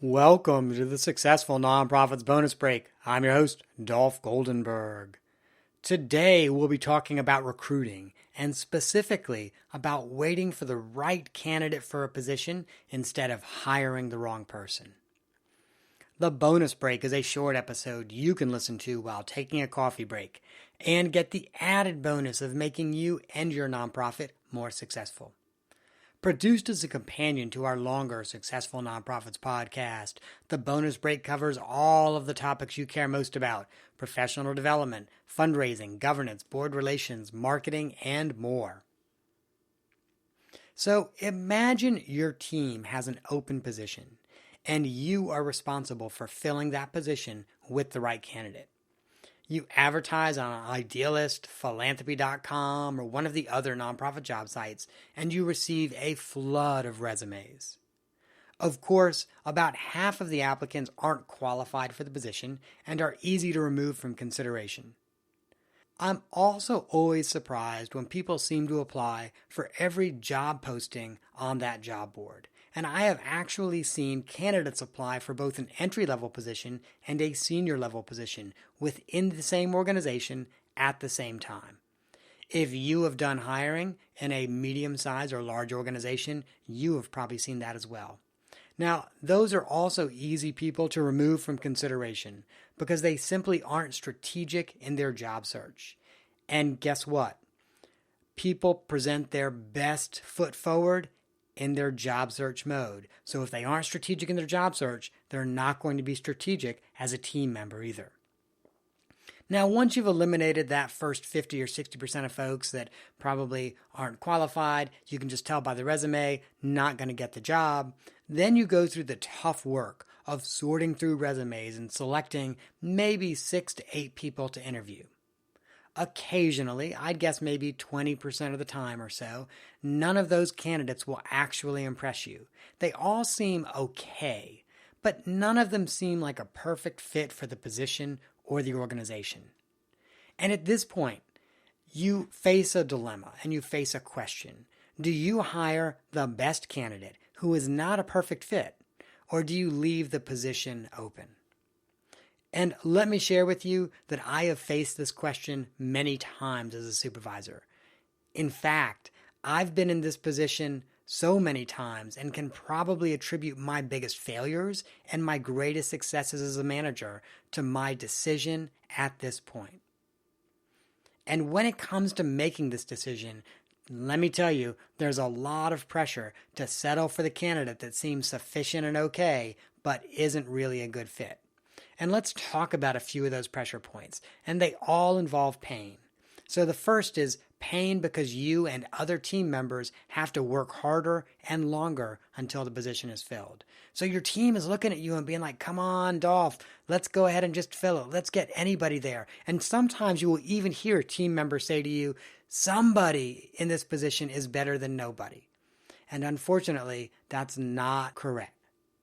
Welcome to the Successful Nonprofits Bonus Break. I'm your host, Dolph Goldenberg. Today, we'll be talking about recruiting and specifically about waiting for the right candidate for a position instead of hiring the wrong person. The bonus break is a short episode you can listen to while taking a coffee break and get the added bonus of making you and your nonprofit more successful. Produced as a companion to our longer Successful Nonprofits podcast, the bonus break covers all of the topics you care most about: professional development, fundraising, governance, board relations, marketing, and more. So imagine your team has an open position, and you are responsible for filling that position with the right candidate. You advertise on Idealist, Philanthropy.com, or one of the other nonprofit job sites, and you receive a flood of resumes. Of course, about half of the applicants aren't qualified for the position and are easy to remove from consideration. I'm also always surprised when people seem to apply for every job posting on that job board. And I have actually seen candidates apply for both an entry-level position and a senior-level position within the same organization at the same time. If you have done hiring in a medium-sized or large organization, you have probably seen that as well. Now, those are also easy people to remove from consideration because they simply aren't strategic in their job search. And guess what? People present their best foot forward in their job search mode. So if they aren't strategic in their job search, they're not going to be strategic as a team member either. Now, once you've eliminated that first 50 or 60% of folks that probably aren't qualified, you can just tell by the resume, not going to get the job. Then you go through the tough work of sorting through resumes and selecting maybe 6 to 8 people to interview. Occasionally, I'd guess maybe 20% of the time or so, none of those candidates will actually impress you. They all seem okay, but none of them seem like a perfect fit for the position or the organization. And at this point, you face a dilemma and you face a question. Do you hire the best candidate who is not a perfect fit, or do you leave the position open? And let me share with you that I have faced this question many times as a supervisor. In fact, I've been in this position so many times and can probably attribute my biggest failures and my greatest successes as a manager to my decision at this point. And when it comes to making this decision, let me tell you, there's a lot of pressure to settle for the candidate that seems sufficient and okay, but isn't really a good fit. And let's talk about a few of those pressure points, and they all involve pain. So the first is pain because you and other team members have to work harder and longer until the position is filled. So your team is looking at you and being like, come on, Dolph, let's go ahead and just fill it. Let's get anybody there. And sometimes you will even hear team members say to you, somebody in this position is better than nobody. And unfortunately, that's not correct.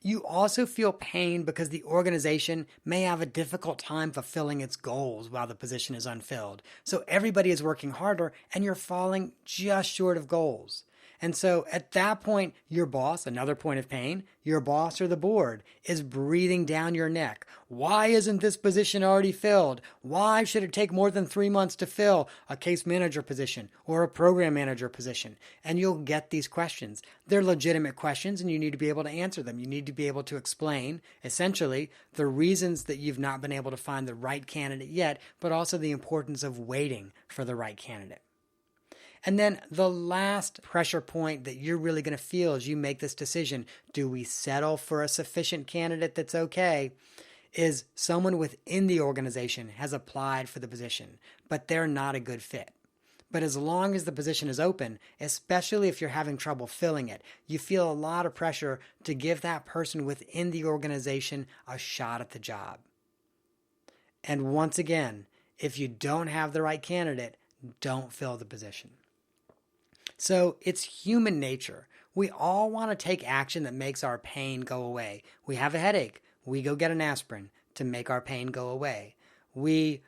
You also feel pain because the organization may have a difficult time fulfilling its goals while the position is unfilled. So everybody is working harder and you're falling just short of goals. And so at that point, your boss, another point of pain, your boss or the board is breathing down your neck. Why isn't this position already filled? Why should it take more than 3 months to fill a case manager position or a program manager position? And you'll get these questions. They're legitimate questions and you need to be able to answer them. You need to be able to explain, essentially, the reasons that you've not been able to find the right candidate yet, but also the importance of waiting for the right candidate. And then the last pressure point that you're really going to feel as you make this decision, do we settle for a sufficient candidate that's okay, is someone within the organization has applied for the position, but they're not a good fit. But as long as the position is open, especially if you're having trouble filling it, you feel a lot of pressure to give that person within the organization a shot at the job. And once again, if you don't have the right candidate, don't fill the position. So it's human nature. We all want to take action that makes our pain go away. We have a headache. We go get an aspirin to make our pain go away. We,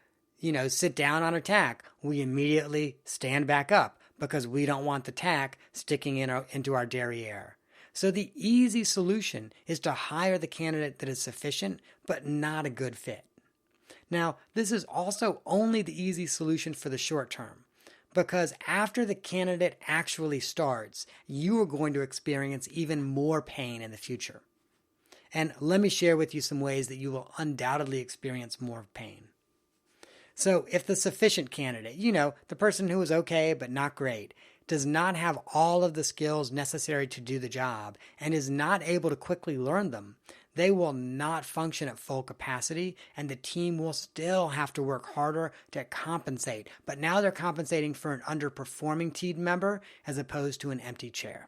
sit down on a tack. We immediately stand back up because we don't want the tack sticking into our derriere. So the easy solution is to hire the candidate that is sufficient but not a good fit. Now, this is also only the easy solution for the short term, because after the candidate actually starts, you are going to experience even more pain in the future. And let me share with you some ways that you will undoubtedly experience more pain. So if the sufficient candidate, the person who is okay but not great, does not have all of the skills necessary to do the job and is not able to quickly learn them, they will not function at full capacity, and the team will still have to work harder to compensate. But now they're compensating for an underperforming team member as opposed to an empty chair.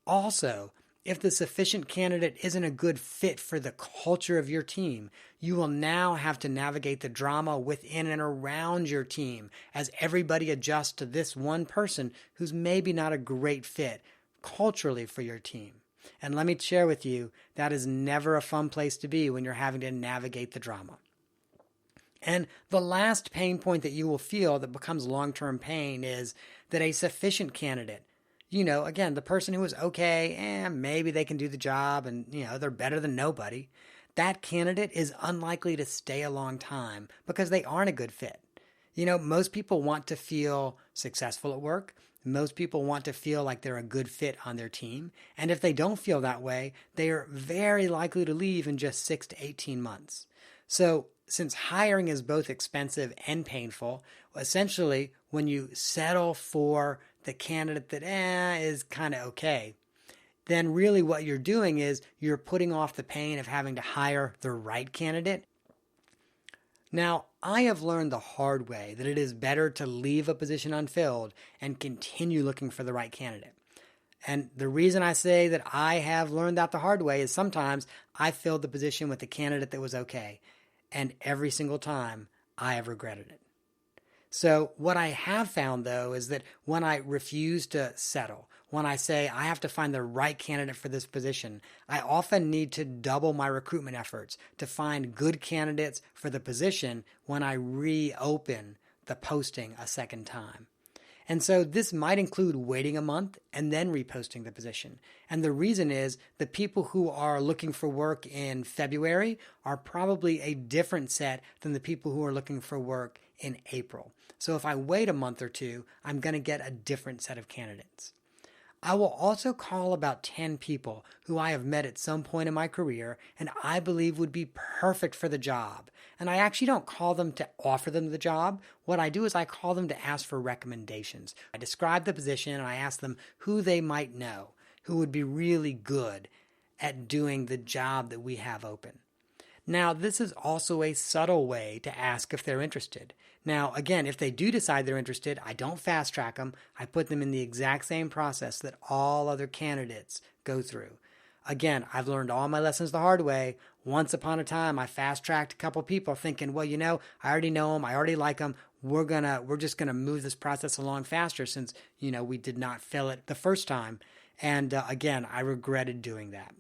Also, if the sufficient candidate isn't a good fit for the culture of your team, you will now have to navigate the drama within and around your team as everybody adjusts to this one person who's maybe not a great fit culturally for your team. And let me share with you, that is never a fun place to be when you're having to navigate the drama. And the last pain point that you will feel that becomes long-term pain is that a sufficient candidate, again, the person who is okay, maybe they can do the job and, they're better than nobody. That candidate is unlikely to stay a long time because they aren't a good fit. Most people want to feel successful at work. Most people want to feel like they're a good fit on their team. And if they don't feel that way, they are very likely to leave in just 6 to 18 months. So since hiring is both expensive and painful, essentially when you settle for the candidate that is kind of okay, then really what you're doing is you're putting off the pain of having to hire the right candidate. Now, I have learned the hard way that it is better to leave a position unfilled and continue looking for the right candidate. And the reason I say that I have learned that the hard way is sometimes I filled the position with a candidate that was okay, and every single time I have regretted it. So what I have found, though, is that when I refuse to settle, when I say I have to find the right candidate for this position, I often need to double my recruitment efforts to find good candidates for the position when I reopen the posting a second time. And so this might include waiting a month and then reposting the position. And the reason is the people who are looking for work in February are probably a different set than the people who are looking for work in April. So if I wait a month or two, I'm going to get a different set of candidates. I will also call about 10 people who I have met at some point in my career and I believe would be perfect for the job. And I actually don't call them to offer them the job. What I do is I call them to ask for recommendations. I describe the position and I ask them who they might know, who would be really good at doing the job that we have open. Now, this is also a subtle way to ask if they're interested. Now, again, if they do decide they're interested, I don't fast track them. I put them in the exact same process that all other candidates go through. Again, I've learned all my lessons the hard way. Once upon a time, I fast tracked a couple people thinking, well, I already know them. I already like them. We're just gonna move this process along faster since, we did not fill it the first time. And again, I regretted doing that.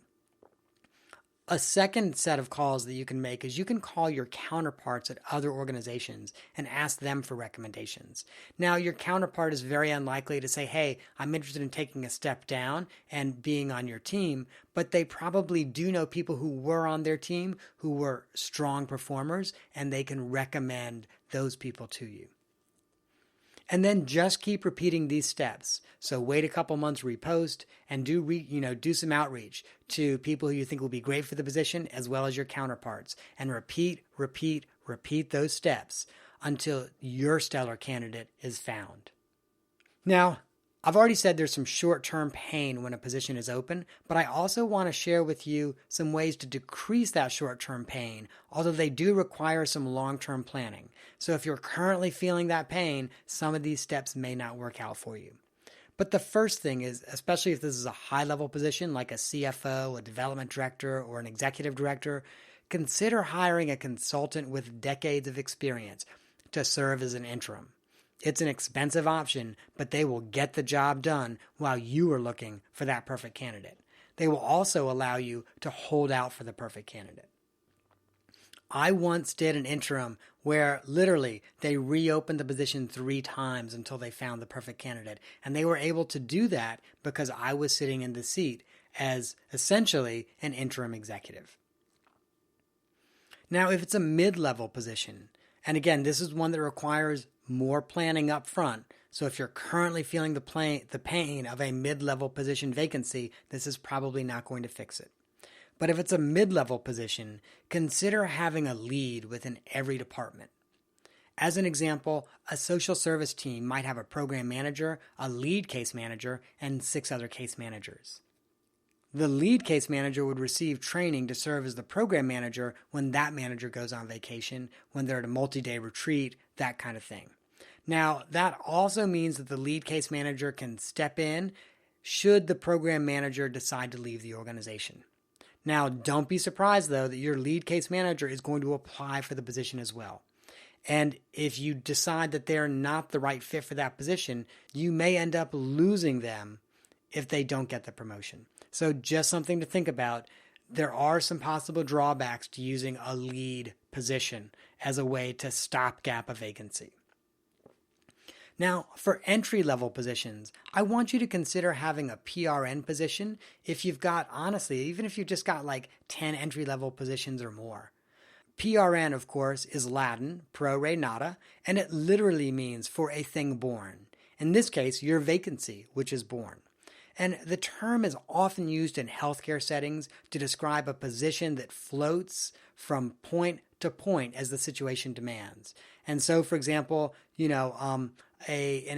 A second set of calls that you can make is you can call your counterparts at other organizations and ask them for recommendations. Now, your counterpart is very unlikely to say, hey, I'm interested in taking a step down and being on your team, but they probably do know people who were on their team who were strong performers, and they can recommend those people to you. And then just keep repeating these steps. So wait a couple months, repost, and do some outreach to people who you think will be great for the position as well as your counterparts. And repeat those steps until your stellar candidate is found. Now, I've already said there's some short-term pain when a position is open, but I also want to share with you some ways to decrease that short-term pain, although they do require some long-term planning. So if you're currently feeling that pain, some of these steps may not work out for you. But the first thing is, especially if this is a high-level position like a CFO, a development director, or an executive director, consider hiring a consultant with decades of experience to serve as an interim. It's an expensive option, but they will get the job done while you are looking for that perfect candidate. They will also allow you to hold out for the perfect candidate. I once did an interim where literally they reopened the position 3 times until they found the perfect candidate. And they were able to do that because I was sitting in the seat as essentially an interim executive. Now, if it's a mid-level position, and again, this is one that requires more planning up front. So if you're currently feeling the pain of a mid-level position vacancy, this is probably not going to fix it. But if it's a mid-level position, consider having a lead within every department. As an example, a social service team might have a program manager, a lead case manager, and 6 other case managers. The lead case manager would receive training to serve as the program manager when that manager goes on vacation, when they're at a multi-day retreat, that kind of thing. Now, that also means that the lead case manager can step in should the program manager decide to leave the organization. Now, don't be surprised, though, that your lead case manager is going to apply for the position as well. And if you decide that they're not the right fit for that position, you may end up losing them if they don't get the promotion. So just something to think about. There are some possible drawbacks to using a lead position as a way to stopgap a vacancy. Now, for entry-level positions, I want you to consider having a PRN position if you've got, honestly, even if you've just got like 10 entry-level positions or more. PRN, of course, is Latin, pro re nata, and it literally means for a thing born. In this case, your vacancy, which is born. And the term is often used in healthcare settings to describe a position that floats from point to point as the situation demands. And so, for example, in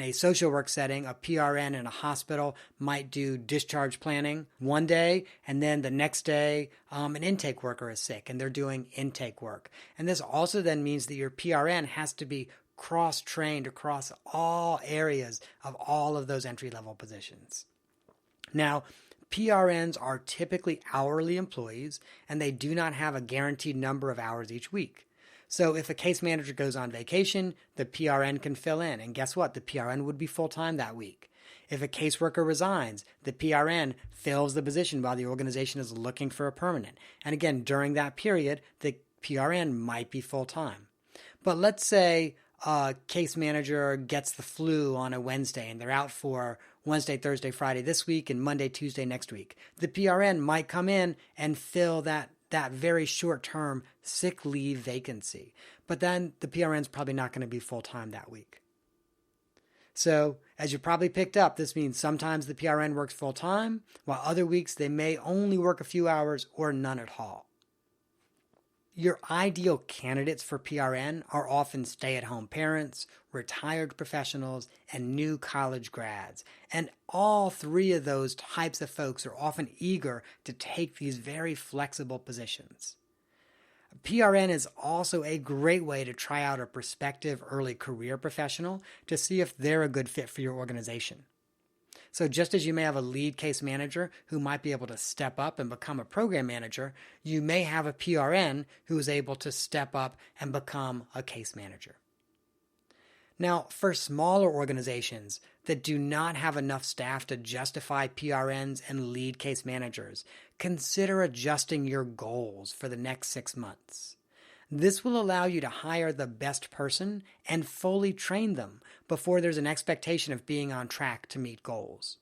a social work setting, a PRN in a hospital might do discharge planning one day, and then the next day an intake worker is sick and they're doing intake work. And this also then means that your PRN has to be cross-trained across all areas of all of those entry-level positions. Now, PRNs are typically hourly employees, and they do not have a guaranteed number of hours each week. So if a case manager goes on vacation, the PRN can fill in, and guess what? The PRN would be full-time that week. If a caseworker resigns, the PRN fills the position while the organization is looking for a permanent. And again, during that period, the PRN might be full-time. But let's say a case manager gets the flu on a Wednesday, and they're out for Wednesday, Thursday, Friday this week, and Monday, Tuesday next week. The PRN might come in and fill that very short-term sick leave vacancy. But then the PRN is probably not going to be full-time that week. So, as you probably picked up, this means sometimes the PRN works full-time, while other weeks they may only work a few hours or none at all. Your ideal candidates for PRN are often stay-at-home parents, retired professionals, and new college grads. And all 3 of those types of folks are often eager to take these very flexible positions. PRN is also a great way to try out a prospective early career professional to see if they're a good fit for your organization. So just as you may have a lead case manager who might be able to step up and become a program manager, you may have a PRN who is able to step up and become a case manager. Now, for smaller organizations that do not have enough staff to justify PRNs and lead case managers, consider adjusting your goals for the next 6 months. This will allow you to hire the best person and fully train them before there's an expectation of being on track to meet goals.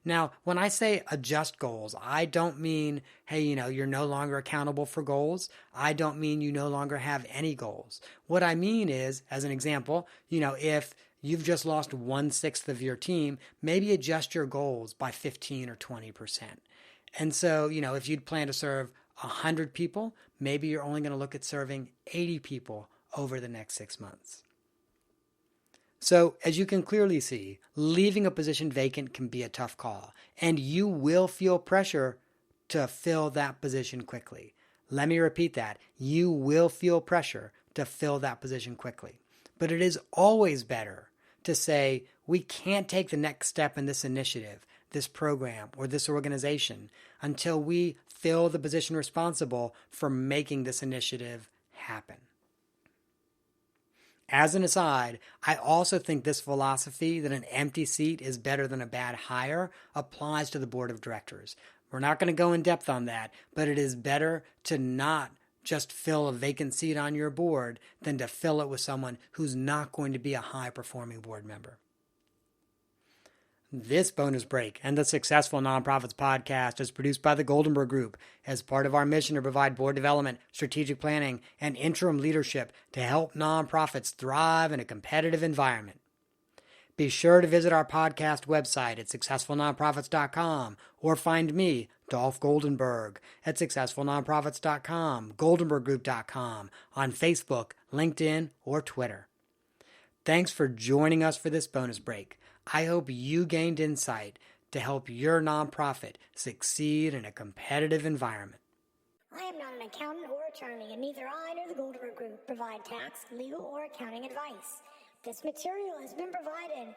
Now, when I say adjust goals, I don't mean, hey, you're no longer accountable for goals. I don't mean you no longer have any goals. What I mean is, as an example, if you've just lost 1/6 of your team, maybe adjust your goals by 15 or 20%. And so, if you'd plan to serve 100 people, maybe you're only going to look at serving 80 people over the next 6 months. So, as you can clearly see, leaving a position vacant can be a tough call, and you will feel pressure to fill that position quickly. Let me repeat that. You will feel pressure to fill that position quickly. But it is always better to say, we can't take the next step in this initiative, this program, or this organization until we fill the position responsible for making this initiative happen. As an aside, I also think this philosophy that an empty seat is better than a bad hire applies to the board of directors. We're not going to go in depth on that, but it is better to not just fill a vacant seat on your board than to fill it with someone who's not going to be a high-performing board member. This bonus break and the Successful Nonprofits podcast is produced by the Goldenberg Group as part of our mission to provide board development, strategic planning, and interim leadership to help nonprofits thrive in a competitive environment. Be sure to visit our podcast website at successfulnonprofits.com or find me, Dolph Goldenberg, at successfulnonprofits.com, goldenberggroup.com, on Facebook, LinkedIn, or Twitter. Thanks for joining us for this bonus break. I hope you gained insight to help your nonprofit succeed in a competitive environment. I am not an accountant or attorney, and neither I nor the Goldenberg Group provide tax, legal, or accounting advice. This material has been provided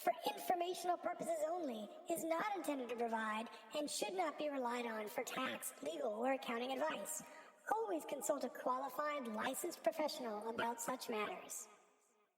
for informational purposes only, is not intended to provide, and should not be relied on for tax, legal, or accounting advice. Always consult a qualified, licensed professional about such matters.